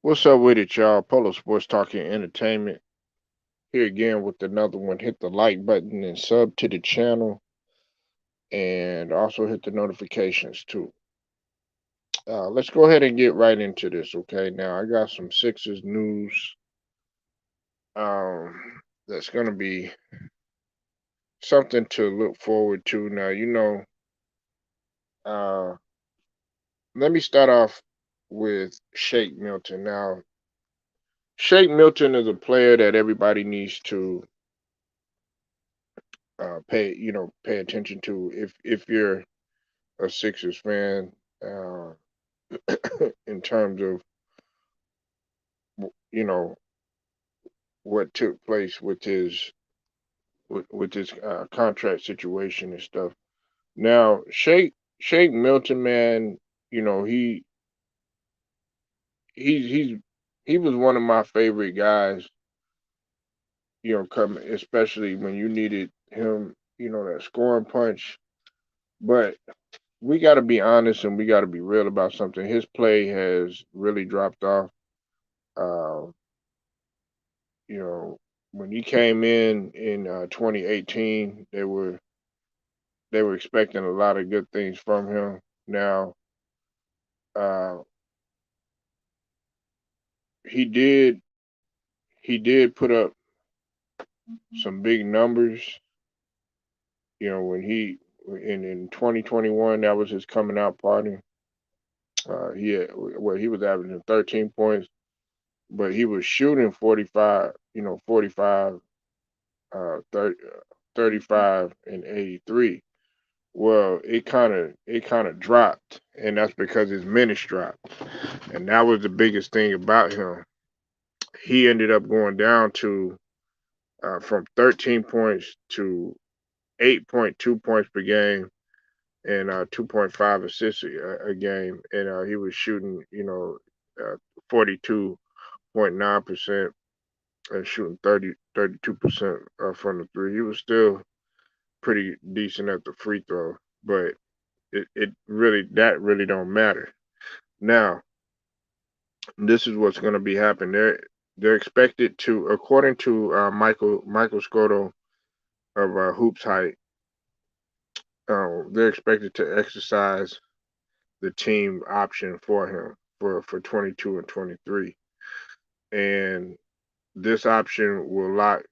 What's up with it, y'all? Polo Sports Talking Entertainment here again with another one. Hit the like button and sub to the channel, and also hit the notifications too. Let's go ahead and get right into this, okay? Now I got some Sixers news. That's gonna be something to look forward to. Now uh, let me start off with Shake Milton. Now, Shake Milton is a player that everybody needs to pay attention to if you're a Sixers fan, uh, in terms of you know what took place with his contract situation and stuff. Now, Shake Milton, man, you know he's he was one of my favorite guys. Come especially when you needed him, that scoring punch. But we got to be honest and we got to be real about something. His play has really dropped off. Uh, you know, when he came in 2018, they were expecting a lot of good things from him. Now, uh, he did he did put up some big numbers. When in 2021, that was his coming out party. He was averaging 13 points, but he was shooting 45, 45, 30, 35, and 83. Well, it kind of dropped, and that's because his minutes dropped, and that was the biggest thing about him. He ended up going down to from 13 points to 8.2 points per game and 2.5 assists a game, and he was shooting 42.9% and shooting 32% from the three. He was still pretty decent at the free throw, but it really don't matter. Now, this is what's going to be happening. They're expected to, according to Michael Scotto of Hoops Height, they're expected to exercise the team option for him for 22 and 23, and this option will lock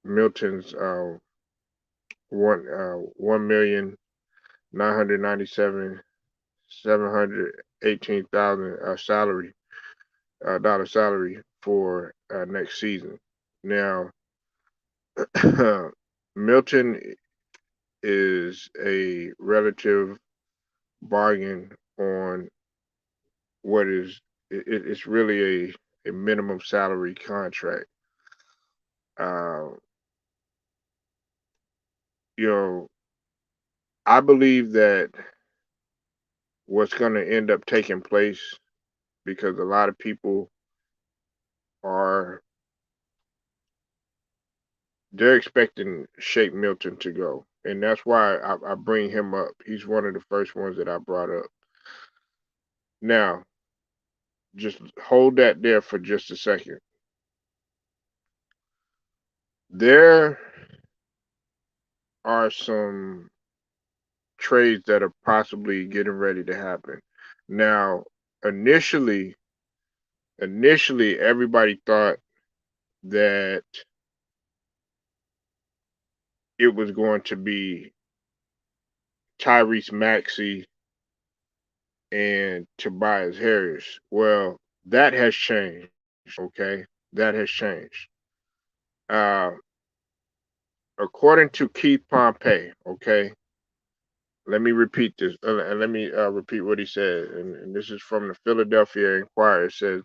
Milton's 1,997,718,000 dollar salary for next season. Now, Milton is a relative bargain on what is it's really a minimum salary contract. Uh, you know, I believe that what's going to end up taking place because a lot of people are they're expecting Shake Milton to go, and that's why I bring him up. He's one of the first ones that I brought up. Now, just hold that there for just a second. There are some trades that are possibly getting ready to happen. Now, initially, initially everybody thought that it was going to be Tyrese Maxey and Tobias Harris. Well, that has changed. Okay, that has changed. Uh, According to Keith Pompey. Okay, let me repeat this. Let me repeat what he said, and this is from the Philadelphia Inquirer. It says,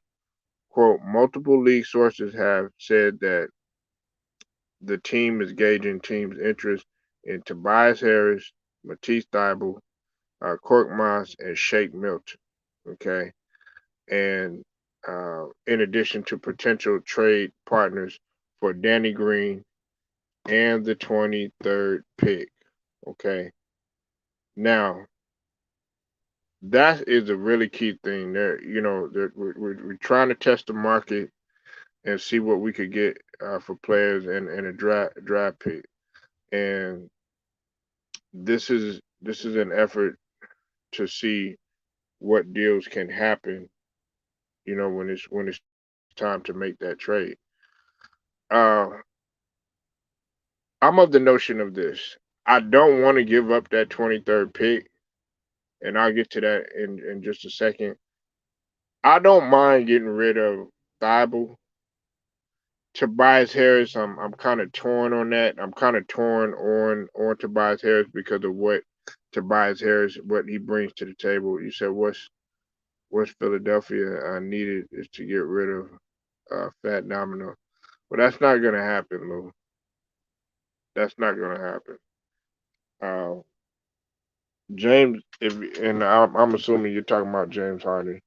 "Quote: Multiple league sources have said that the team is gauging teams' interest in Tobias Harris, Matisse Thybulle, Korkmaz, and Shake Milton. Okay, and in addition to potential trade partners for Danny Green and the 23rd pick. Okay, now That is a really key thing there. You know, that we're trying to test the market and see what we could get for players and a draft pick. And this is an effort to see what deals can happen. You know, when it's time to make that trade. Uh, I'm of the notion of this. I don't want to give up that 23rd pick, and I'll get to that in just a second. I don't mind getting rid of Thibault. Tobias Harris, I'm kind of torn on that. I'm kind of torn on Tobias Harris because of what Tobias Harris, what he brings to the table. You said what's Philadelphia needed is to get rid of Fat Domino, but that's not gonna happen, Lou. That's not gonna happen. Uh, James, if and I'm assuming you're talking about James Harden.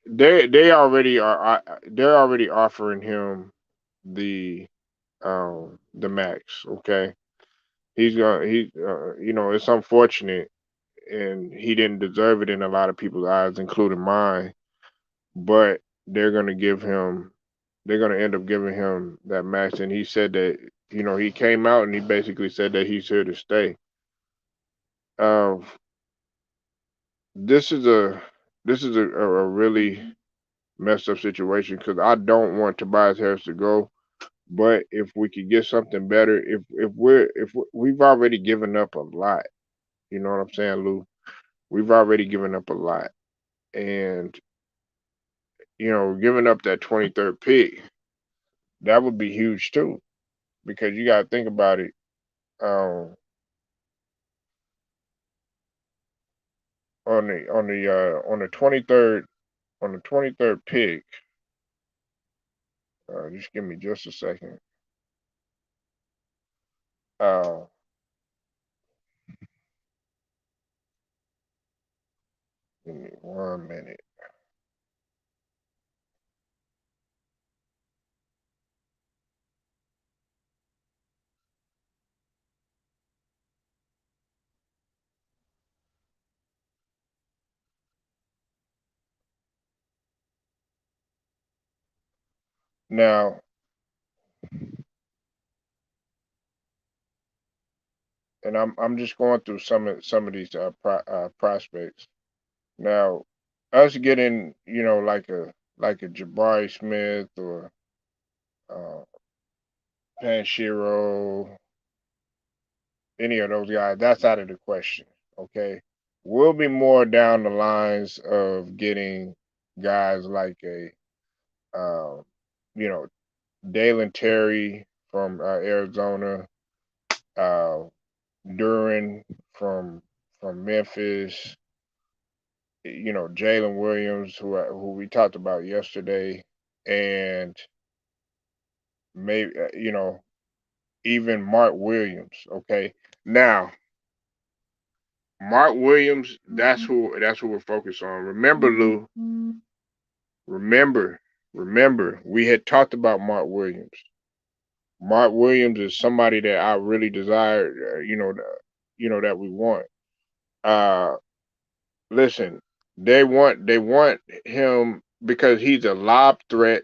They already are. They're already offering him the max. Okay, you know, it's unfortunate, and he didn't deserve it in a lot of people's eyes, including mine. But they're gonna give him. They're gonna end up giving him that max, and he said that, you know, he came out and he basically said that he's here to stay. Um, this is a a really messed up situation because I don't want Tobias Harris to go. But if we could get something better, we've already given up a lot, you know what I'm saying, Lou? We've already given up a lot, and you know, giving up that 23rd pick, that would be huge too, because you got to think about it. Um, on the 23rd pick, just give me just a second. Uh, Give me 1 minute. Now, and I'm just going through some of these prospects. Now, us getting, you know, like a Jabari Smith or uh, Panshiro, any of those guys, that's out of the question. Okay, we'll be more down the lines of getting guys like uh, you know, Dalen Terry from Arizona, uh, Duran from Memphis, you know, Jalen Williams, who we talked about yesterday, and maybe you know, even Mark Williams. Okay, now Mark Williams, that's who we're focused on. Remember, Lou. Remember, remember, we had talked about Mark Williams. Mark Williams is somebody that I really desire. You know that we want. Uh, Listen, they want him because he's a lob threat.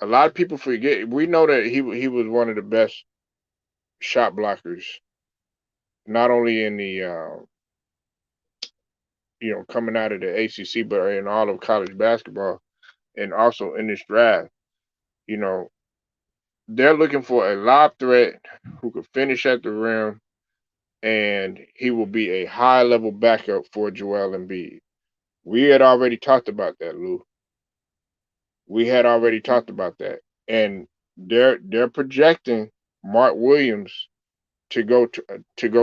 A lot of people forget. We know that he was one of the best shot blockers, not only in the coming out of the ACC, but in all of college basketball, and also in this draft. You know, they're looking for a lob threat who could finish at the rim, and he will be a high level backup for Joel Embiid. We had already talked about that, Lou. We had already talked about that, and they're projecting Mark Williams to go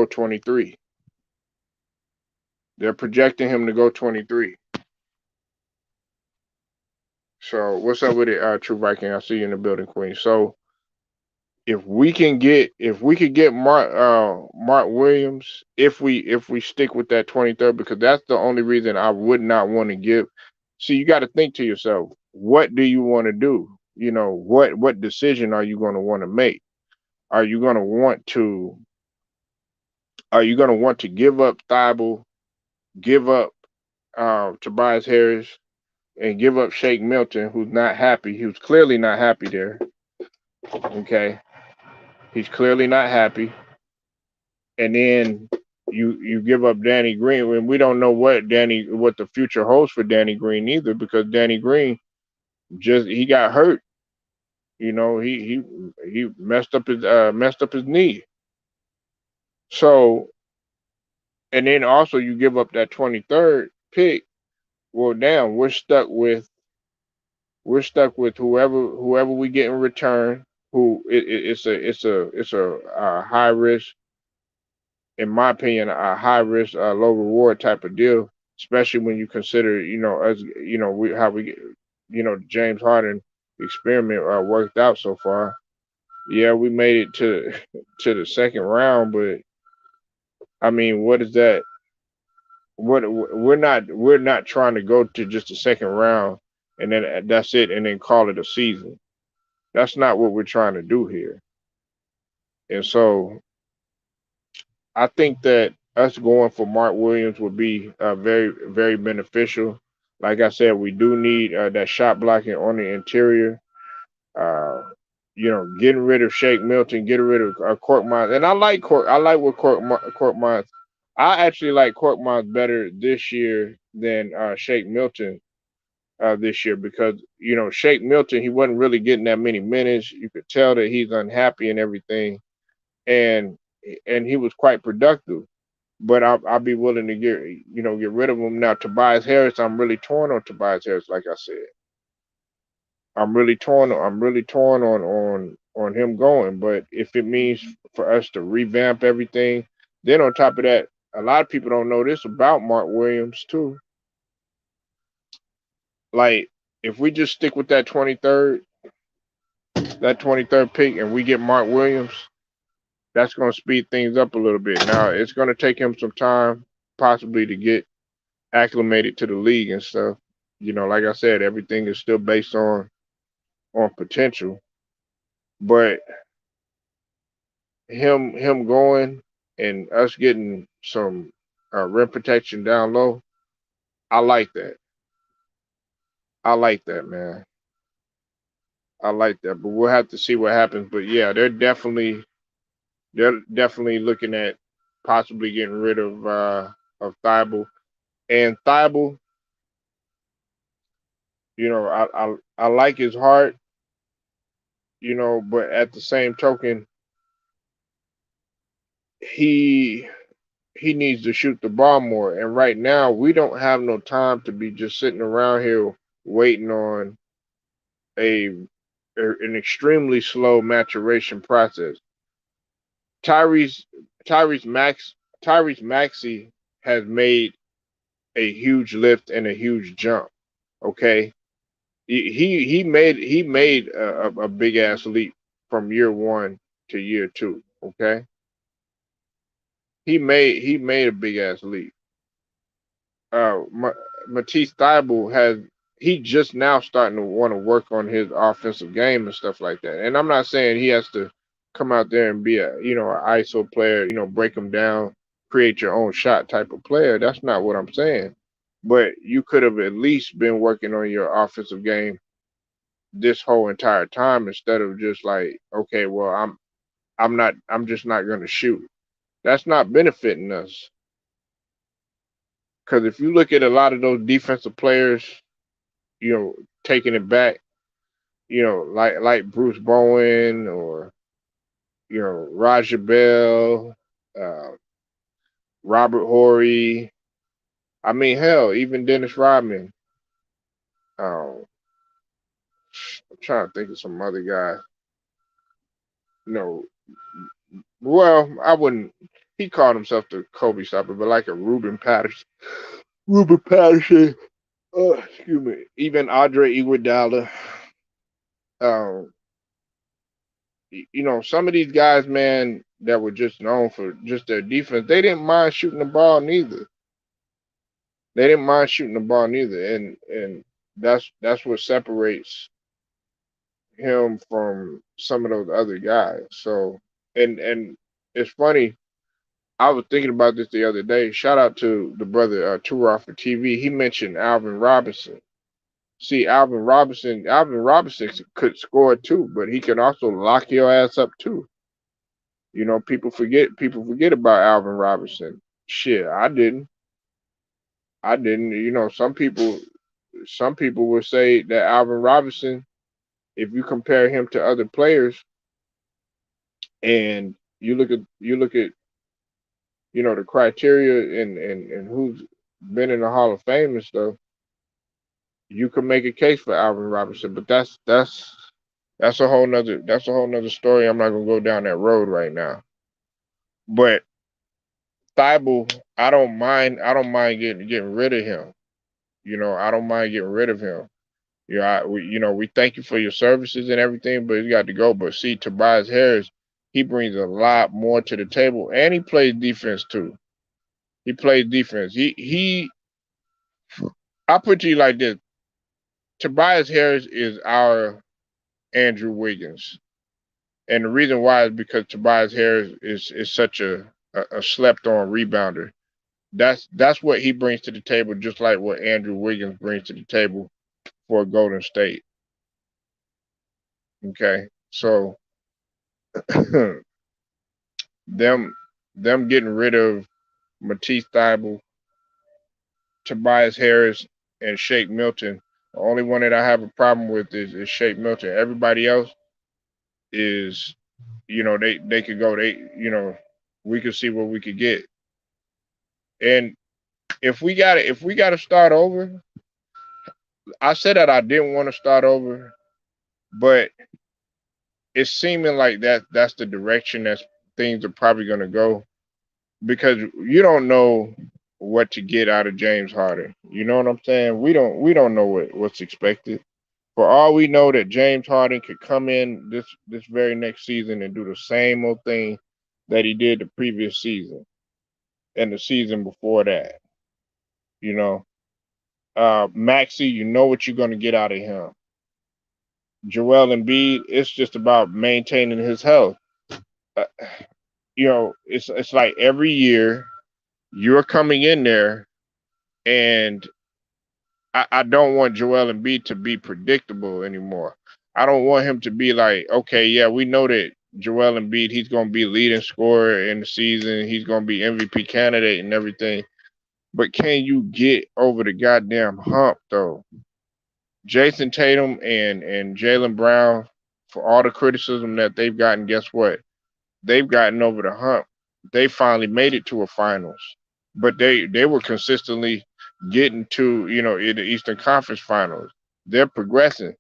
23. They're projecting him to go 23. So what's up with it, True Viking? I see you in the building, Queen. So if we could get Mark Williams, if we stick with that 23rd, because that's the only reason I would not want to give. See, you got to think to yourself, what do you want to do? You know, what decision are you going to want to make? Are you going to want to Are you going to want to give up Thibault, give up Tobias Harris, and give up Shake Milton, who's not happy? He was clearly not happy there. Okay, he's clearly not happy. And then you give up Danny Green, and we don't know what the future holds for Danny Green either, because Danny Green he got hurt. You know, he messed up his knee. So, and then also you give up that 23rd pick. Well, damn, we're stuck with whoever we get in return. It's a high risk, in my opinion, a high risk, low reward type of deal. Especially when you consider, us, James Harden experiment worked out so far. Yeah, we made it to to the second round, but I mean, what is that? What we're not trying to go to just the second round and then that's it, and then call it a season. That's not what we're trying to do here. And so I think that us going for Mark Williams would be very, very beneficial. Like I said, we do need that shot blocking on the interior. Uh, getting rid of Shake Milton, getting rid of Cork Mines, and I like Cork. I like what Cork Mines. I actually like Cork Mines better this year than Shake Milton this year, because Shake Milton, he wasn't really getting that many minutes. You could tell that he's unhappy and everything, and he was quite productive. But I'll be willing to get rid of him now. Tobias Harris, I'm really torn on Tobias Harris. Like I said, I'm really torn. I'm really torn on him going. But if it means for us to revamp everything, then on top of that, a lot of people don't know this about Mark Williams too. Like, if we just stick with that 23rd pick, and we get Mark Williams, that's going to speed things up a little bit. Now, it's going to take him some time, possibly, to get acclimated to the league and stuff. Like I said, everything is still based on potential. But him going and us getting some rim protection down low, I like that. I like that, man. I like that. But we'll have to see what happens. But yeah, they're definitely looking at possibly getting rid of Thibault. And Thibault, I like his heart, but at the same token, he he needs to shoot the ball more. And right now, we don't have no time to be just sitting around here waiting on a an extremely slow maturation process. Tyrese Tyrese Max Tyrese Maxey has made a huge lift and a huge jump. Okay, he made a big ass leap from year one to year two. Okay, he made a big ass leap. Matisse Thybulle he just now starting to want to work on his offensive game and stuff like that. And I'm not saying he has to come out there and be an ISO player, break them down, create your own shot type of player. That's not what I'm saying. But you could have at least been working on your offensive game this whole entire time, instead of just like, okay, well, I'm just not going to shoot. That's not benefiting us. Because if you look at a lot of those defensive players, taking it back, like Bruce Bowen, or Roger Bell, uh, Robert Horry. I mean, hell, even Dennis Rodman. Um, I'm trying to think of some other guys. No, well, I wouldn't. He called himself the Kobe stopper, but like a Ruben Patterson. Ruben Patterson. Excuse me. Even Andre Iguodala. Um, some of these guys, man, that were just known for just their defense, they didn't mind shooting the ball neither. They didn't mind shooting the ball neither, and that's what separates him from some of those other guys. So, and it's funny. I was thinking about this the other day. Shout out to the brother Tour for TV. He mentioned Alvin Robinson. See, Alvin Robinson could score too, but he can also lock your ass up too. You know, people forget about Alvin Robinson. Shit, I didn't. You know, some people would say that Alvin Robinson, if you compare him to other players, and you look at the criteria and who's been in the Hall of Fame and stuff, you could make a case for Alvin Robinson. But that's a whole nother story. I'm not gonna go down that road right now. But Thibault, I don't mind getting rid of him. I don't mind getting rid of him. We thank you for your services and everything, but he got to go. But see, Tobias Harris, he brings a lot more to the table, and he plays defense too. He plays defense. I put to you like this: Tobias Harris is our Andrew Wiggins, and the reason why is because Tobias Harris is such a slept on rebounder. That's what he brings to the table, just like what Andrew Wiggins brings to the table for Golden State. Okay, so them them getting rid of Matisse Thybulle, Tobias Harris, and Shake Milton. The only one that I have a problem with is Shake Milton. Everybody else is, they could go. We could see what we could get. And if we gotta start over, I said that I didn't want to start over, but it's seeming like that's the direction that things are probably gonna go, because you don't know what to get out of James Harden. You know what I'm saying? We don't know what's expected. For all we know, that James Harden could come in this very next season and do the same old thing that he did the previous season and the season before that. You know, Maxi, you know what you're gonna get out of him. Joel Embiid, it's just about maintaining his health. Uh, it's like every year you're coming in there, and I don't want Joel Embiid to be predictable anymore. I don't want him to be like, okay, yeah, we know that Joel Embiid, he's going to be leading scorer in the season. He's going to be MVP candidate and everything. But can you get over the goddamn hump, though? Jason Tatum and Jaylen Brown, for all the criticism that they've gotten, guess what? They've gotten over the hump. They finally made it to a finals, but they were consistently getting to, in the Eastern Conference Finals. They're progressing.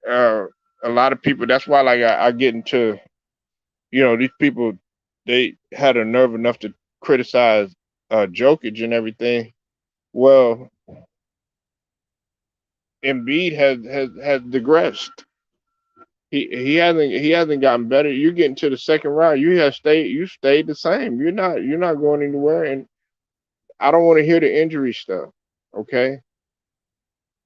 Uh, a lot of people. That's why, like, I get into, these people. They had a nerve enough to criticize Jokic and everything. Well, Embiid has digressed. He hasn't gotten better. You're getting to the second round. You stayed the same. You're not going anywhere. And I don't want to hear the injury stuff. Okay,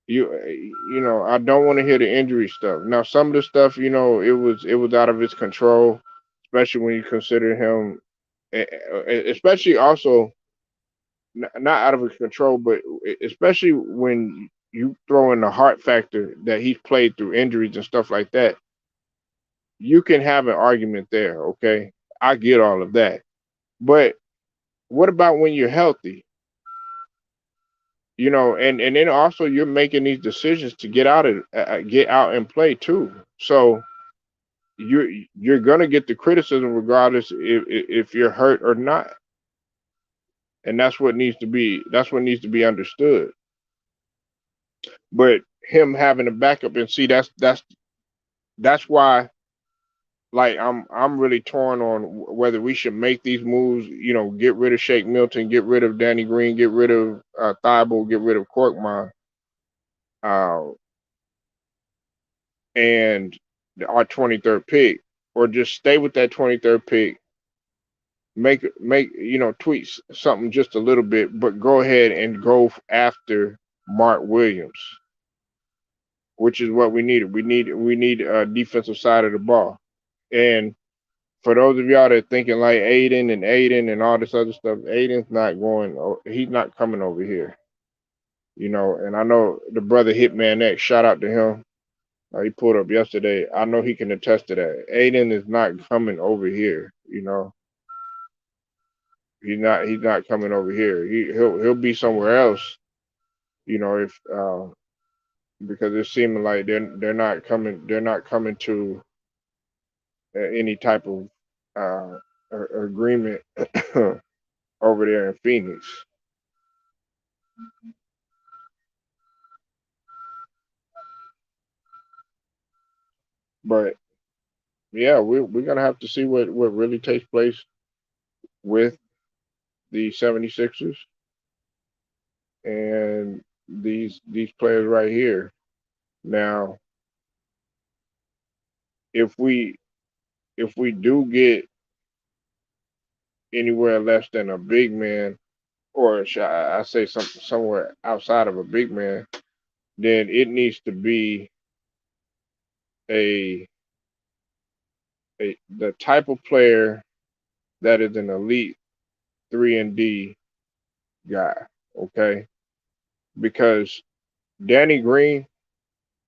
I don't want to hear the injury stuff. Now, some of the stuff, it was out of his control, especially when you consider him, especially also not out of his control, but especially when you throw in the heart factor that he's played through injuries and stuff like that. You can have an argument there. Okay, I get all of that, but what about when you're healthy? And then also you're making these decisions to get out and play too. So you're gonna get the criticism regardless if you're hurt or not, and that's what needs to be understood. But him having a backup, and see, that's why, like, I'm really torn on whether we should make these moves. Get rid of Shake Milton, get rid of Danny Green, get rid of Thibault, get rid of Korkmaz, uh, and our 23rd pick, or just stay with that 23rd pick, tweak something just a little bit, but go ahead and go after Mark Williams, which is what we needed. We need a defensive side of the ball, and For those of y'all that thinking like Aiden and all this other stuff, Aiden's not going. He's not coming over here. You know, and I know the brother Hitman X. Shout out to him. He pulled up yesterday. I know he can attest to that. Aiden is not coming over here. You know, he's not coming over here. He'll be somewhere else. You know, if because it's seeming like they're not coming to any type of agreement over there in Phoenix. But yeah, we're gonna have to see what really takes place with the 76ers and these players right here. Now, if we do get anywhere less than a big man, or should I say somewhere outside of a big man, then it needs to be a the type of player that is an elite 3 and D guy. Okay, because Danny Green,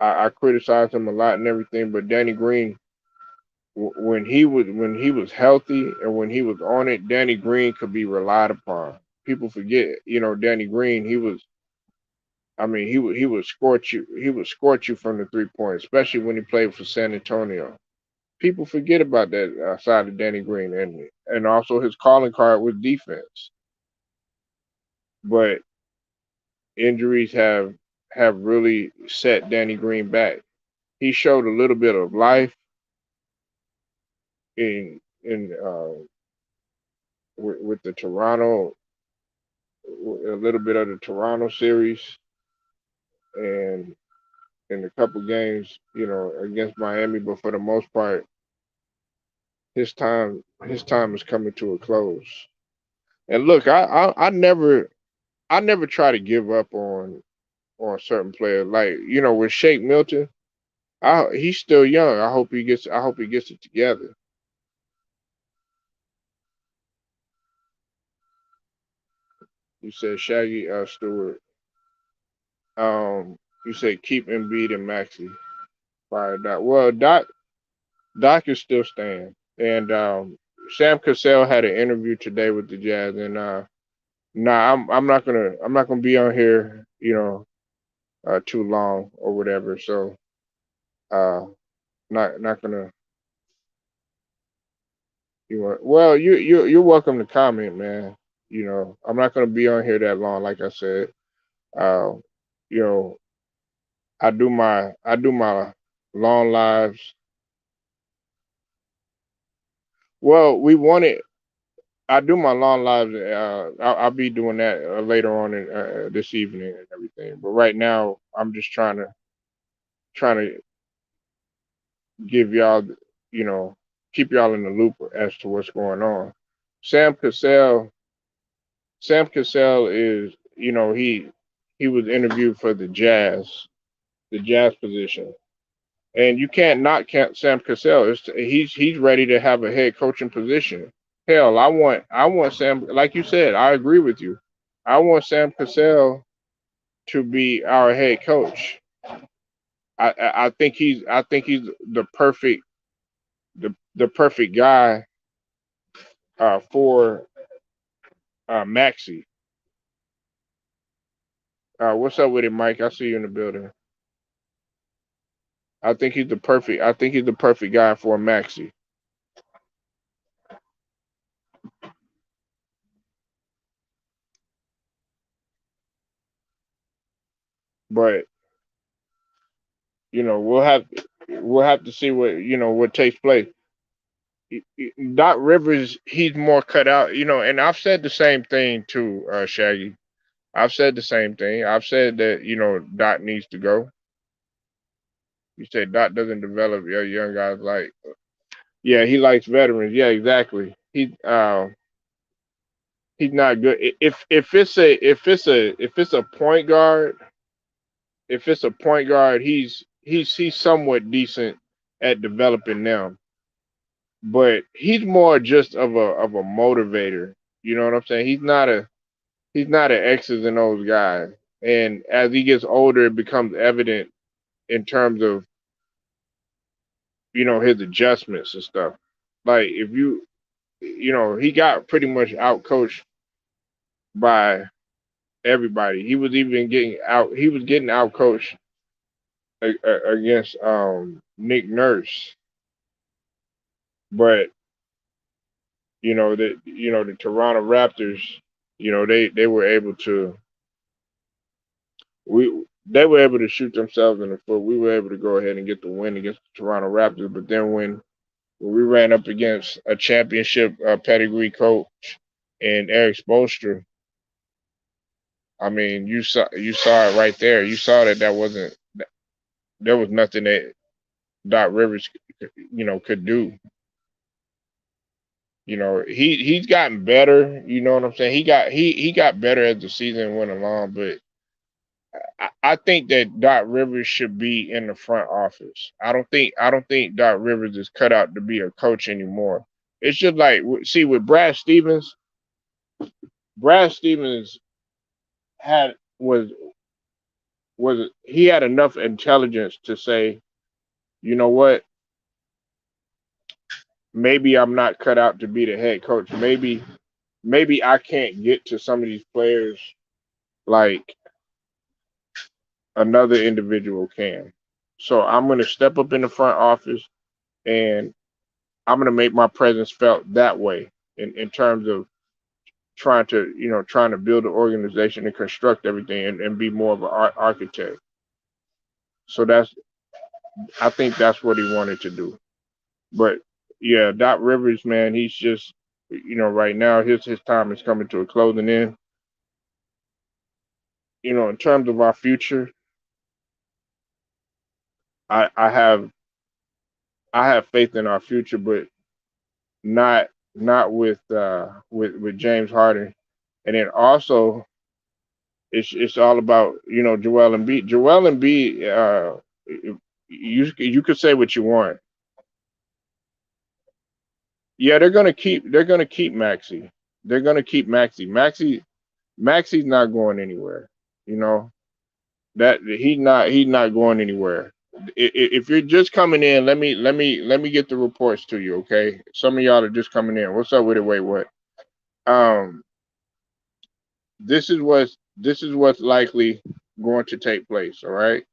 I criticize him a lot and everything, but Danny Green, when he was healthy and when he was on it, Danny Green could be relied upon. People forget, you know, Danny Green. He was, I mean, he would scorch you. He would scorch you from the 3 point, especially when he played for San Antonio. People forget about that side of Danny Green, and also his calling card was defense. But injuries have really set Danny Green back. He showed a little bit of life in with the Toronto, a little bit of the Toronto series, and in a couple games, you know, against Miami. But for the most part, his time is coming to a close. And look, I never try to give up on certain players. Like, you know, with Shake Milton, he's still young. I hope he gets it together. You said Shaggy Stewart. You said keep Embiid and Maxey. Fire Doc. Well, Doc is still staying. And Sam Cassell had an interview today with the Jazz, and nah, I'm not gonna be on here, you know, too long or whatever. So uh, not gonna. Well, you're welcome to comment, man. You know, I'm not gonna be on here that long, like I said. Uh, you know, I do my long lives. Well, we wanted. I do my long lives. I'll be doing that later on this evening and everything. But right now, I'm just trying to give y'all, you know, keep y'all in the loop as to what's going on. Sam Cassell, Sam Cassell is, you know, he was interviewed for the Jazz position, and you can't knock Sam Cassell. He's ready to have a head coaching position. Hell, I want Sam, like you said, I agree with you. I want Sam Cassell to be our head coach. I think he's the perfect guy for Maxi. What's up with it, Mike? I see you in the building. I think he's the perfect guy for Maxi. But you know, we'll have to see what, you know, what takes place. Doc Rivers, he's more cut out, you know, and I've said the same thing to Shaggy. I've said the same thing. I've said that, you know, Doc needs to go. You said Doc doesn't develop young guys like. Yeah, he likes veterans. Yeah, exactly. He's not good. If it's a point guard, if it's a point guard, he's somewhat decent at developing them. but he's more just of a motivator. You know what I'm saying? He's not an X's and O's guy. And as he gets older, it becomes evident in terms of his adjustments and stuff. Like if he got pretty much outcoached by everybody. He was even getting out. He was getting outcoached against Nick Nurse, but the Toronto Raptors, they were able to they were able to shoot themselves in the foot. We were able to go ahead and get the win against the Toronto Raptors, but then when we ran up against a championship pedigree coach and Eric Spoelstra, I mean, you saw it right there. You saw that there was nothing that Doc Rivers could do. He's gotten better. You know what I'm saying? He got better as the season went along, but I think that Doc Rivers should be in the front office. I don't think Doc Rivers is cut out to be a coach anymore. It's just like see with Brad Stevens. Brad Stevens had was he had enough intelligence to say, you know what, maybe I'm not cut out to be the head coach. Maybe I can't get to some of these players like another individual can. So I'm gonna step up in the front office and I'm gonna make my presence felt that way in terms of trying to build an organization and construct everything and be more of an architect. So I think that's what he wanted to do. But yeah, Doc Rivers, man, he's just right now his time is coming to a closing in. In terms of our future, I have faith in our future, but not with James Harden. And then also it's all about Joel Embiid. Joel Embiid, you could say what you want. Yeah, they're gonna keep Maxi. They're gonna keep Maxi. Maxi's not going anywhere. You know that he's not going anywhere. If you're just coming in, let me get the reports to you, okay? Some of y'all are just coming in. What's up with it? Wait, what? Um, this is what's likely going to take place. All right.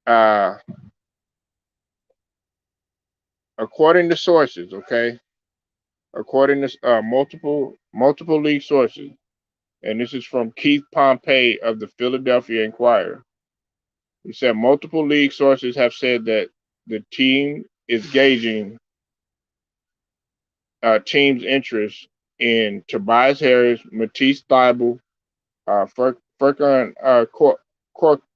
Uh, according to sources, okay. According to multiple league sources, and this is from Keith Pompey of the Philadelphia Inquirer. He said multiple league sources have said that the team is gauging team's interest in Tobias Harris, Matisse Thybulle, Furkan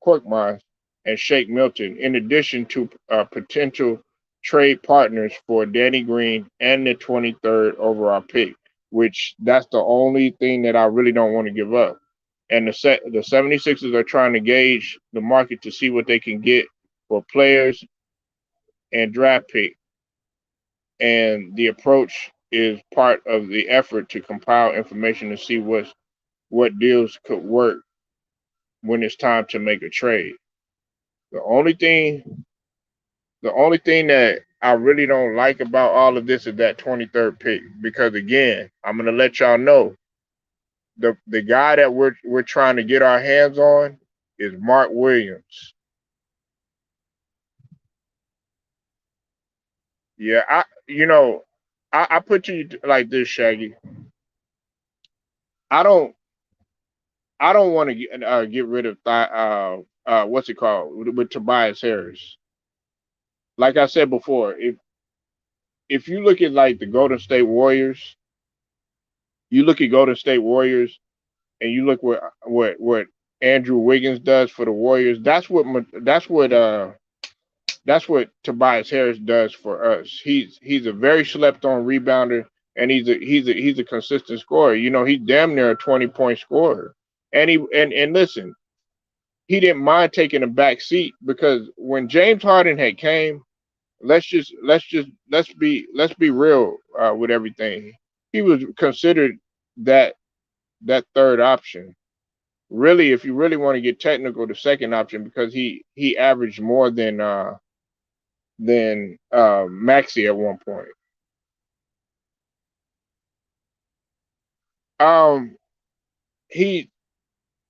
Korkmaz, and Shake Milton, in addition to potential trade partners for Danny Green and the 23rd overall pick, which that's the only thing that I really don't want to give up. And the 76ers are trying to gauge the market to see what they can get for players and draft pick. And the approach is part of the effort to compile information to see what deals could work when it's time to make a trade. The only thing the only thing that I really don't like about all of this is that 23rd pick, because again, I'm gonna let y'all know the guy that we're trying to get our hands on is Mark Williams. Yeah, I put you like this, Shaggy. I don't I don't want to get rid of what's it called with Tobias Harris. Like I said before, if you look at like the Golden State Warriors, you look at Golden State Warriors, and you look what Andrew Wiggins does for the Warriors. That's what Tobias Harris does for us. He's a very slept on rebounder, and he's a consistent scorer. He's damn near a 20-point scorer. And listen, he didn't mind taking a back seat, because when James Harden had came, let's be real with everything. He was considered that that third option. Really, if you really want to get technical, the second option, because he averaged more than Maxi at one point. Um, he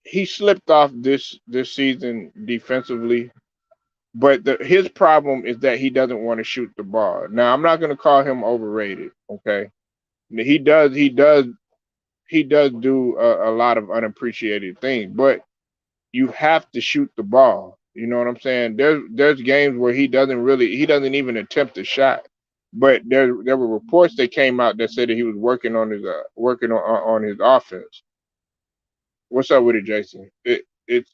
he slipped off this season defensively, but his problem is that he doesn't want to shoot the ball. Now, I'm not going to call him overrated. Okay, he does do a lot of unappreciated things, but you have to shoot the ball. You know what I'm saying? There's games where he doesn't even attempt a shot. But there were reports that came out that said that he was working on his offense. What's up with it, Jason? It's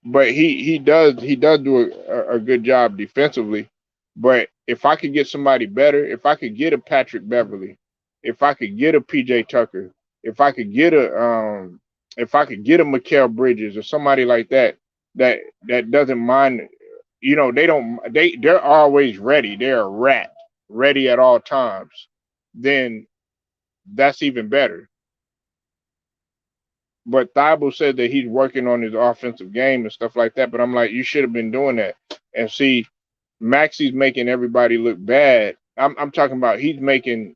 but he does do a good job defensively. But if I could get somebody better, if I could get a Patrick Beverly, if I could get a PJ Tucker, if I could get a if I could get a Mikal Bridges or somebody like that doesn't mind, they're always ready. They're a rat, ready at all times. Then that's even better. But Thibault said that he's working on his offensive game and stuff like that. But I'm like, you should have been doing that. And see, Maxi's making everybody look bad. I'm talking about he's making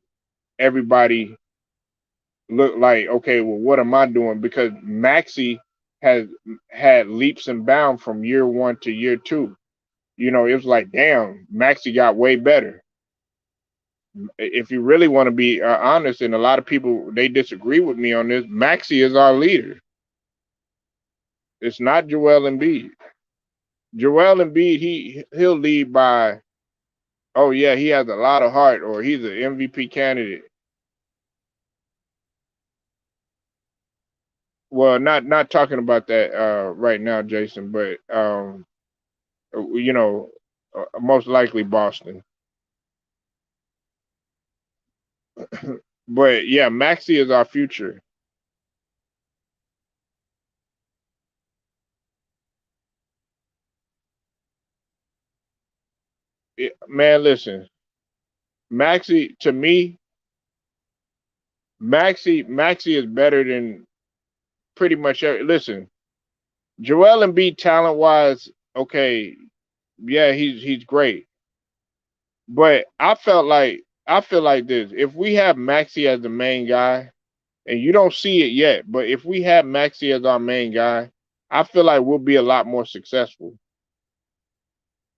everybody look like, okay, well, what am I doing? Because Maxi has had leaps and bounds from year one to year two. It was like, damn, Maxi got way better. If you really want to be honest, and a lot of people they disagree with me on this, Maxi is our leader. It's not Joel Embiid. Joel Embiid, he'll lead by, oh yeah, he has a lot of heart, or he's an MVP candidate. Well, not talking about that right now, Jason, but you know, most likely Boston. But yeah, Maxi is our future. Man, listen, Maxi to me, Maxi is better than pretty much every. Listen, Joel Embiid talent wise, okay, yeah, he's great. But I feel like this. If we have Maxi as the main guy, and you don't see it yet, but if we have Maxi as our main guy, I feel like we'll be a lot more successful.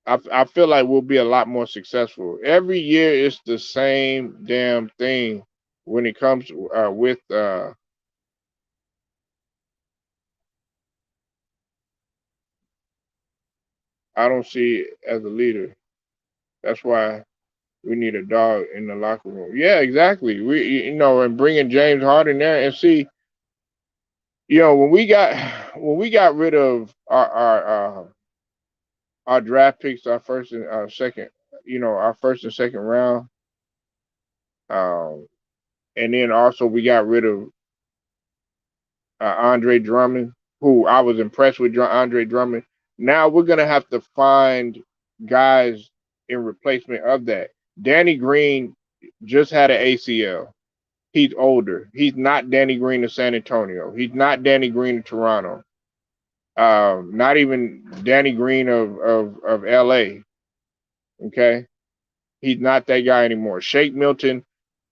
I feel like we'll be a lot more successful. Every year it's the same damn thing when it comes with I don't see it as a leader. That's why we need a dog in the locker room. Yeah, exactly. And bringing James Harden there and see, when we got rid of our draft picks, our first and our second, our first and second round, um, and then also we got rid of Andre Drummond, who I was impressed with. Andre Drummond. Now we're gonna have to find guys in replacement of that. Danny Green just had an ACL. He's older. He's not Danny Green of San Antonio. He's not Danny Green of Toronto. Not even Danny Green of LA. Okay. He's not that guy anymore. Shake Milton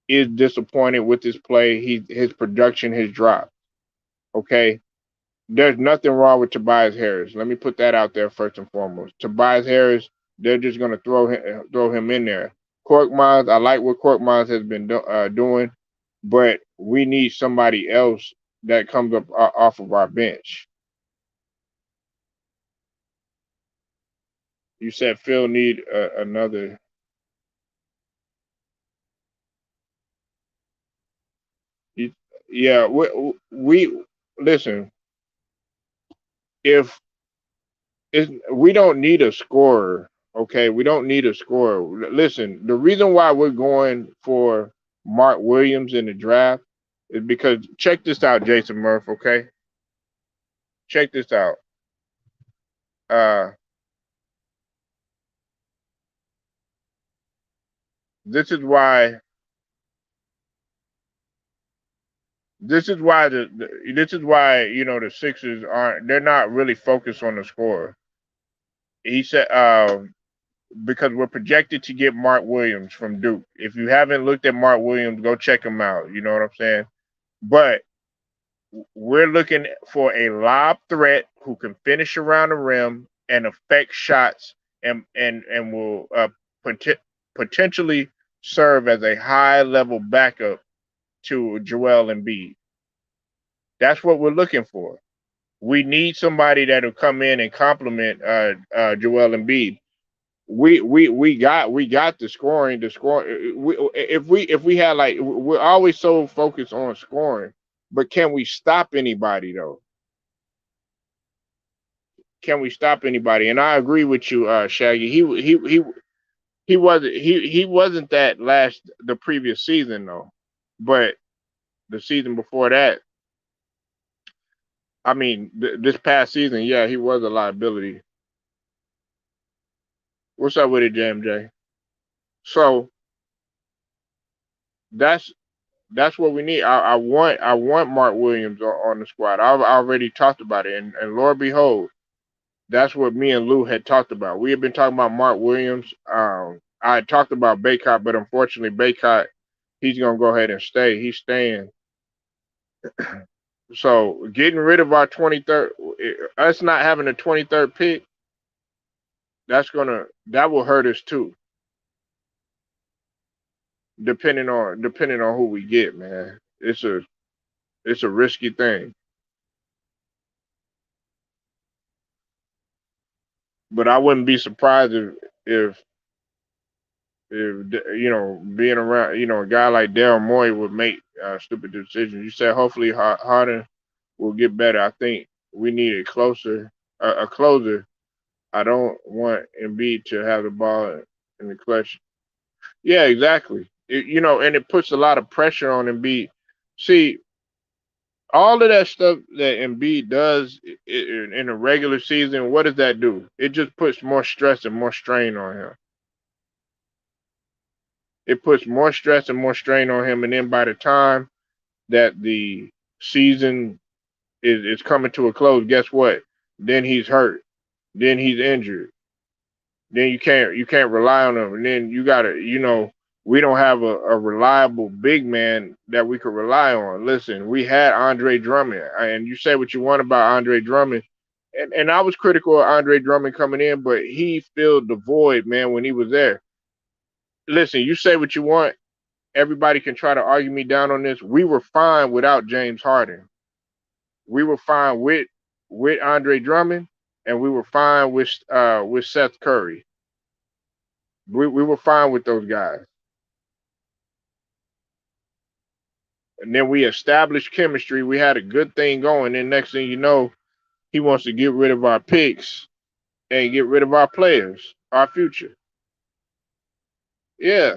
is disappointed with his play. His production has dropped. Okay. There's nothing wrong with Tobias Harris. Let me put that out there first and foremost. Tobias Harris, they're just going to throw him in there. Korkmaz, I like what Korkmaz has been doing, but we need somebody else that comes up off of our bench. You said Phil need another. Yeah, we listen. If we don't need a scorer, okay, we don't need a scorer. Listen, the reason why we're going for Mark Williams in the draft is because check this out, Jason Murph. Okay, check this out. Uh, this is why this is why the Sixers aren't they're not really focused on the score. He said because we're projected to get Mark Williams from Duke. If you haven't looked at Mark Williams, go check him out. You know what I'm saying? But we're looking for a lob threat who can finish around the rim and affect shots and will potentially serve as a high level backup to Joel Embiid. That's what we're looking for. We need somebody that'll come in and complement Joel Embiid. We got the scoring. The score. If we had like we're always so focused on scoring, but can we stop anybody though? Can we stop anybody? And I agree with you, Shaggy. He wasn't that the previous season though, but the season before that, I mean, this past season, yeah, he was a liability. What's up with it, JMJ? So that's that's what we need. I want Mark Williams on the squad. I've already talked about it, and Lord behold, that's what me and Lou had talked about. We had been talking about Mark Williams. I had talked about Baycott, but unfortunately, Baycott, he's gonna go ahead and stay. He's staying. So getting rid of our 23rd, us not having a 23rd pick, that will hurt us too. Depending on who we get, man. It's a risky thing. But I wouldn't be surprised if being around a guy like Daryl Morey would make stupid decisions. You said hopefully Harden will get better. I think we need a closer. I don't want Embiid to have the ball in the clutch. Yeah, exactly. And it puts a lot of pressure on Embiid. See, all of that stuff that Embiid does in a regular season, what does that do? It just puts more stress and more strain on him. It puts more stress and more strain on him, and then by the time that the season is coming to a close, guess what? Then he's hurt. Then he's injured. Then you can't rely on him. And then we don't have a reliable big man that we could rely on. Listen, we had Andre Drummond, and you say what you want about Andre Drummond, and I was critical of Andre Drummond coming in, but he filled the void, man, when he was there. Listen, you say what you want. Everybody can try to argue me down on this. We were fine without James Harden. We were fine with Andre Drummond, and we were fine with Seth Curry. We were fine with those guys. And then we established chemistry. We had a good thing going. And next thing you know, he wants to get rid of our picks and get rid of our players, our future. Yeah,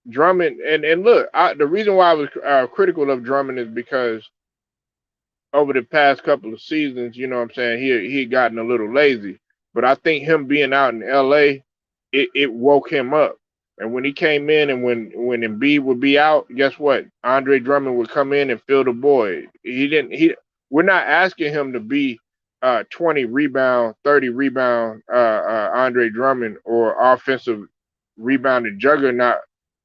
Drummond. And look, the reason why I was critical of Drummond is because over the past couple of seasons, you know what I'm saying, he had gotten a little lazy. But I think him being out in LA, it woke him up. And when he came in and when Embiid would be out, guess what? Andre Drummond would come in and fill the void. We're not asking him to be 20 rebound, 30 rebound Andre Drummond or offensive rebounding juggernaut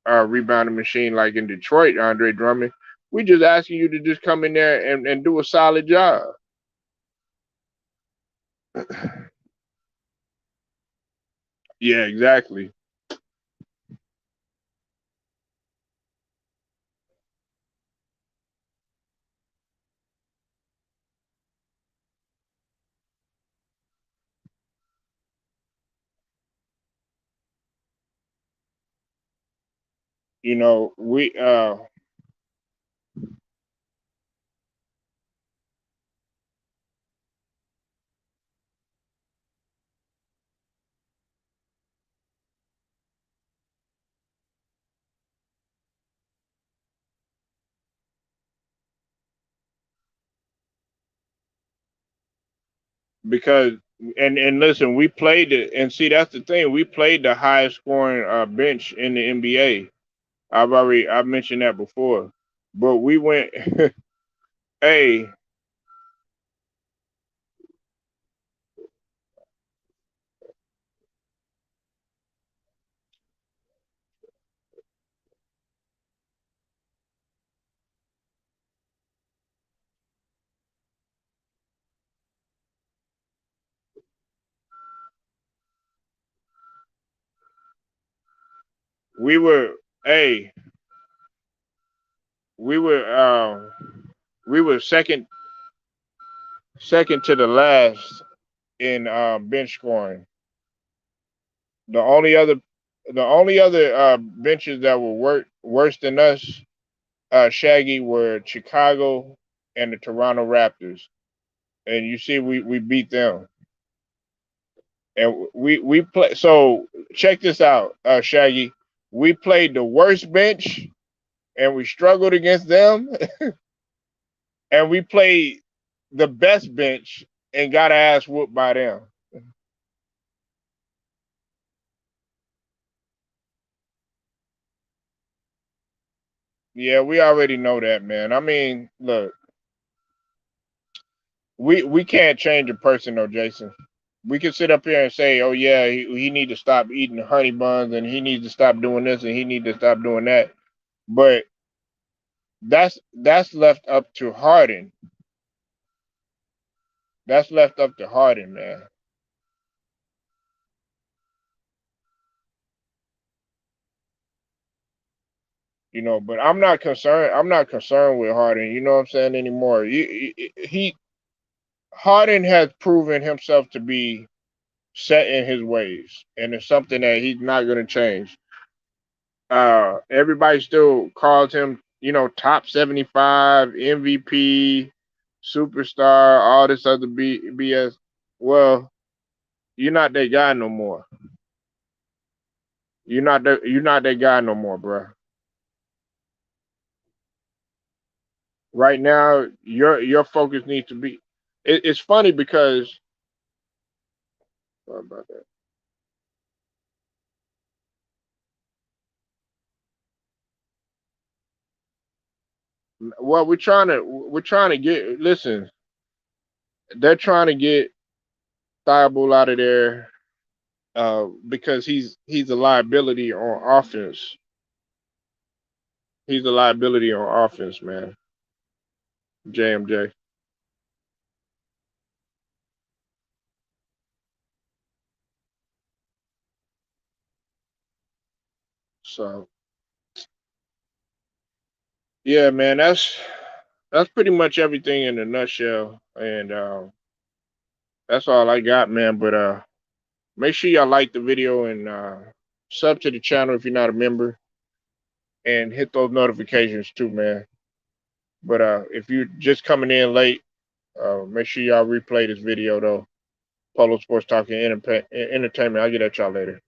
rebounding machine like in Detroit, Andre Drummond. We just asking you to just come in there and do a solid job. Yeah, exactly. We because and listen, we played it, and see that's the thing. We played the highest scoring bench in the NBA. I mentioned that before. But we went hey, we were hey, we were we were second to the last in bench scoring. The only other benches that were worse than us, Shaggy, were Chicago and the Toronto Raptors. And you see, we beat them, and we play. So check this out, Shaggy. We played the worst bench, and we struggled against them, and we played the best bench and got our ass whooped by them. Yeah, we already know that, man. I mean, look, we can't change a person, though, Jason. We can sit up here and say, "Oh yeah, he need to stop eating honey buns, and he needs to stop doing this, and he need to stop doing that." But that's left up to Harden. That's left up to Harden, man. You know, but I'm not concerned. I'm not concerned with Harden. You know what I'm saying anymore. Harden has proven himself to be set in his ways, and it's something that he's not going to change. Everybody still calls him, top 75, MVP, superstar, all this other BS. Well, you're not that guy no more. You're not that guy no more, bro. Right now, your focus needs to be. It's funny because what about that? Well, we're trying to get. Listen, they're trying to get Thibault out of there because he's a liability on offense. He's a liability on offense, man. JMJ. So yeah, man, that's pretty much everything in a nutshell, and that's all I got, man. But make sure y'all like the video and sub to the channel if you're not a member, and hit those notifications too, man. But if you're just coming in late, make sure y'all replay this video though. Polo Sports Talking Entertainment. I'll get at y'all later.